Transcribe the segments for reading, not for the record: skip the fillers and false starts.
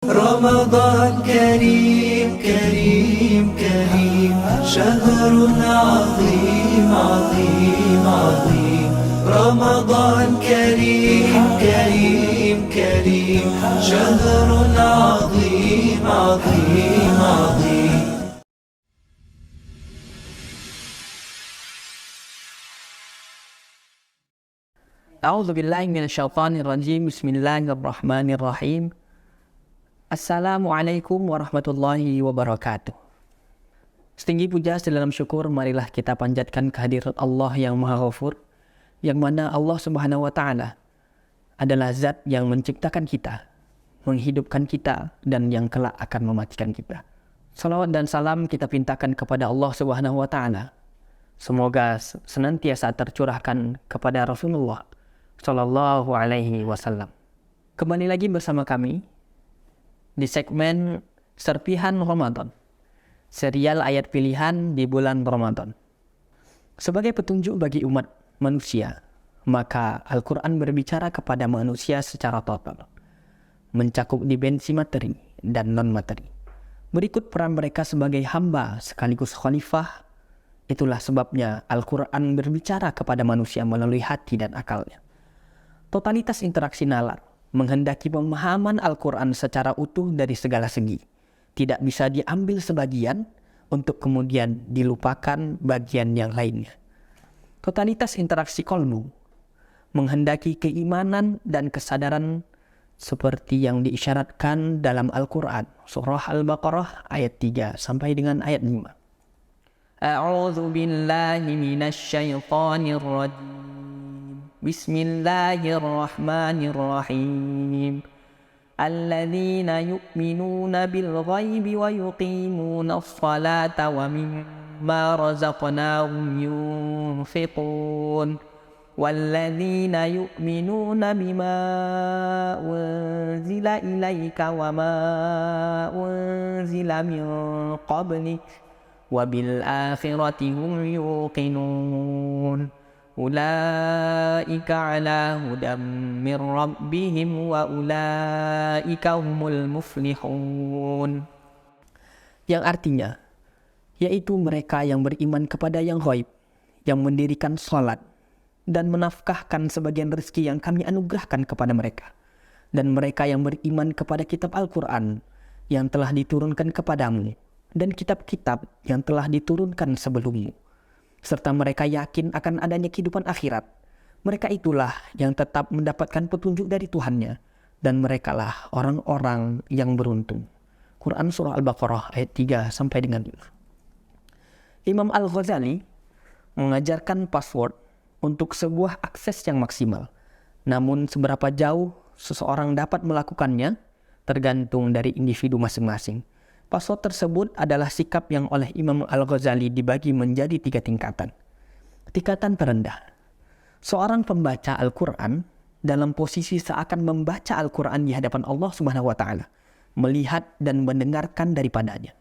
رمضان كريم كريم كريم شهر عظيم عظيم عظيم رمضان كريم كريم كريم شهر عظيم عظيم عظيم A'udzu billahi minasyaitonir rajim. Bismillahirrahmanirrahim. Assalamualaikum warahmatullahi wabarakatuh. Setinggi puja sedalam syukur marilah kita panjatkan kehadirat Allah yang Maha Ghafur, yang mana Allah Subhanahu wa taala adalah zat yang menciptakan kita, menghidupkan kita, dan yang kelak akan mematikan kita. Salawat dan salam kita pintakan kepada Allah Subhanahu wa taala. Semoga senantiasa tercurahkan kepada Rasulullah Sallallahu Alaihi Wasallam. Kembali lagi bersama kami di segmen Serpihan Ramadan, serial ayat pilihan di bulan Ramadan. Sebagai petunjuk bagi umat manusia, maka Al-Quran berbicara kepada manusia secara total, mencakup dimensi materi dan non-materi. Berikut peran mereka sebagai hamba sekaligus khalifah. Itulah sebabnya Al-Quran berbicara kepada manusia melalui hati dan akalnya. Totalitas interaksi nalar menghendaki pemahaman Al-Quran secara utuh dari segala segi. Tidak bisa diambil sebagian untuk kemudian dilupakan bagian yang lainnya. Totalitas interaksi kolbu menghendaki keimanan dan kesadaran seperti yang diisyaratkan dalam Al-Quran. Surah Al-Baqarah ayat 3 sampai dengan ayat 5. A'udzu billahi minasyaitonir rajim. Bismillahirrahmanirrahim. Alladzina yu'minuna bil ghaibi wa yuqimuna as-salata wa mimma razaqnahum yunfiqun. Walladzina yu'minuna bima unzila ilaika wa ma unzila min qablik wa bil akhirati hum yuqinun. Ulaika ala hudam min rabbihim wa ulaika humul muflihun. Yang artinya, yaitu mereka yang beriman kepada yang ghaib, yang mendirikan salat dan menafkahkan sebagian rezeki yang kami anugerahkan kepada mereka, dan mereka yang beriman kepada kitab Al-Quran yang telah diturunkan kepadamu dan kitab-kitab yang telah diturunkan sebelummu, serta mereka yakin akan adanya kehidupan akhirat. Mereka itulah yang tetap mendapatkan petunjuk dari Tuhannya, dan merekalah orang-orang yang beruntung. Quran Surah Al-Baqarah ayat 3 sampai dengan 5. Imam Al-Ghazali mengajarkan password untuk sebuah akses yang maksimal. Namun seberapa jauh seseorang dapat melakukannya tergantung dari individu masing-masing. Password tersebut adalah sikap yang oleh Imam Al-Ghazali dibagi menjadi 3 tingkatan. Tingkatan terendah, seorang pembaca Al-Quran dalam posisi seakan membaca Al-Quran di hadapan Allah Subhanahu wa taala, melihat dan mendengarkan daripadanya.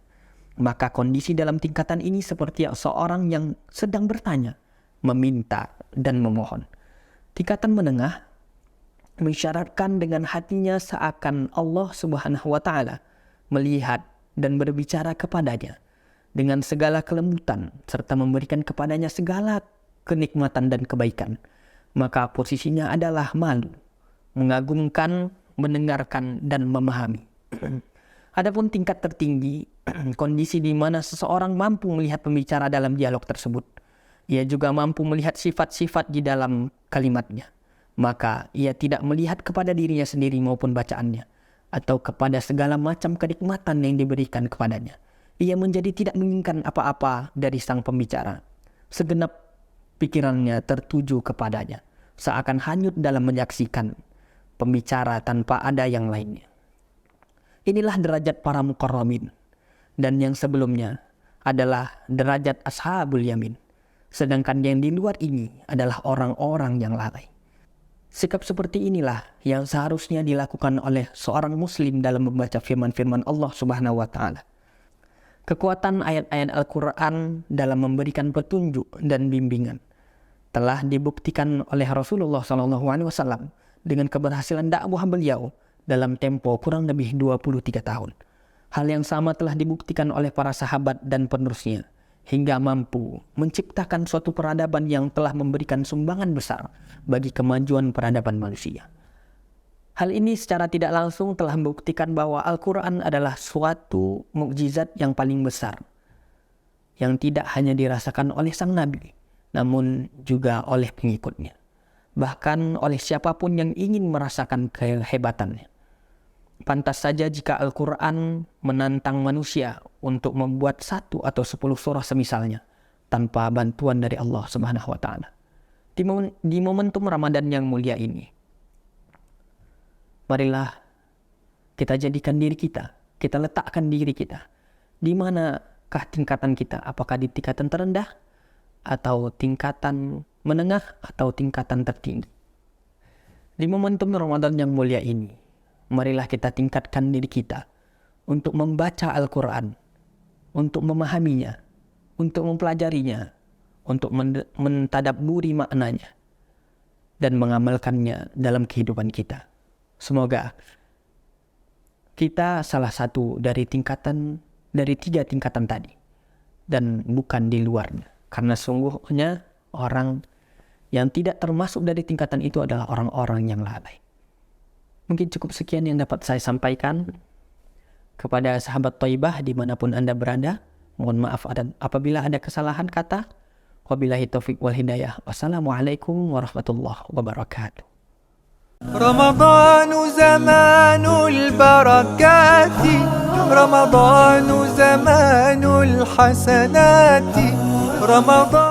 Maka kondisi dalam tingkatan ini seperti seorang yang sedang bertanya, meminta dan memohon. Tingkatan menengah mengisyaratkan dengan hatinya seakan Allah Subhanahu wa taala melihat dan berbicara kepadanya dengan segala kelembutan serta memberikan kepadanya segala kenikmatan dan kebaikan. Maka posisinya adalah malu, mengagumkan, mendengarkan, dan memahami. Adapun tingkat tertinggi, kondisi di mana seseorang mampu melihat pembicara dalam dialog tersebut. Ia juga mampu melihat sifat-sifat di dalam kalimatnya. Maka ia tidak melihat kepada dirinya sendiri maupun bacaannya, atau kepada segala macam kenikmatan yang diberikan kepadanya. Ia menjadi tidak menginginkan apa-apa dari sang pembicara. Segenap pikirannya tertuju kepadanya, seakan hanyut dalam menyaksikan pembicara tanpa ada yang lainnya. Inilah derajat para muqarrabin, dan yang sebelumnya adalah derajat ashabul yamin. Sedangkan yang di luar ini adalah orang-orang yang lalai. Sikap seperti inilah yang seharusnya dilakukan oleh seorang muslim dalam membaca firman-firman Allah Subhanahu wa taala. Kekuatan ayat-ayat Al-Quran dalam memberikan petunjuk dan bimbingan telah dibuktikan oleh Rasulullah SAW dengan keberhasilan dakwah beliau dalam tempo kurang lebih 23 tahun. Hal yang sama telah dibuktikan oleh para sahabat dan penerusnya, hingga mampu menciptakan suatu peradaban yang telah memberikan sumbangan besar bagi kemajuan peradaban manusia. Hal ini secara tidak langsung telah membuktikan bahwa Al-Quran adalah suatu mukjizat yang paling besar, yang tidak hanya dirasakan oleh sang Nabi, namun juga oleh pengikutnya, bahkan oleh siapapun yang ingin merasakan kehebatannya. Pantas saja jika Al-Quran menantang manusia untuk membuat 1 atau 10 surah semisalnya tanpa bantuan dari Allah Subhanahu wa Ta'ala. Di momentum Ramadan yang mulia ini, marilah kita jadikan diri kita letakkan diri kita. Di manakah tingkatan kita? Apakah di tingkatan terendah, atau tingkatan menengah, atau tingkatan tertinggi? Di momentum Ramadan yang mulia ini, marilah kita tingkatkan diri kita untuk membaca Al-Quran, untuk memahaminya, untuk mempelajarinya, untuk mentadabburi maknanya, dan mengamalkannya dalam kehidupan kita. Semoga kita salah satu dari 3 tingkatan tadi, dan bukan di luarnya. Karena sungguhnya orang yang tidak termasuk dari tingkatan itu adalah orang-orang yang lalai. Mungkin cukup sekian yang dapat saya sampaikan kepada sahabat Thaibah dimanapun Anda berada. Mohon maaf apabila ada kesalahan kata. Wabillahi taufiq wal hidayah. Wassalamualaikum warahmatullahi wabarakatuh. رمضان زمان البركات رمضان زمان الحسنات رمضان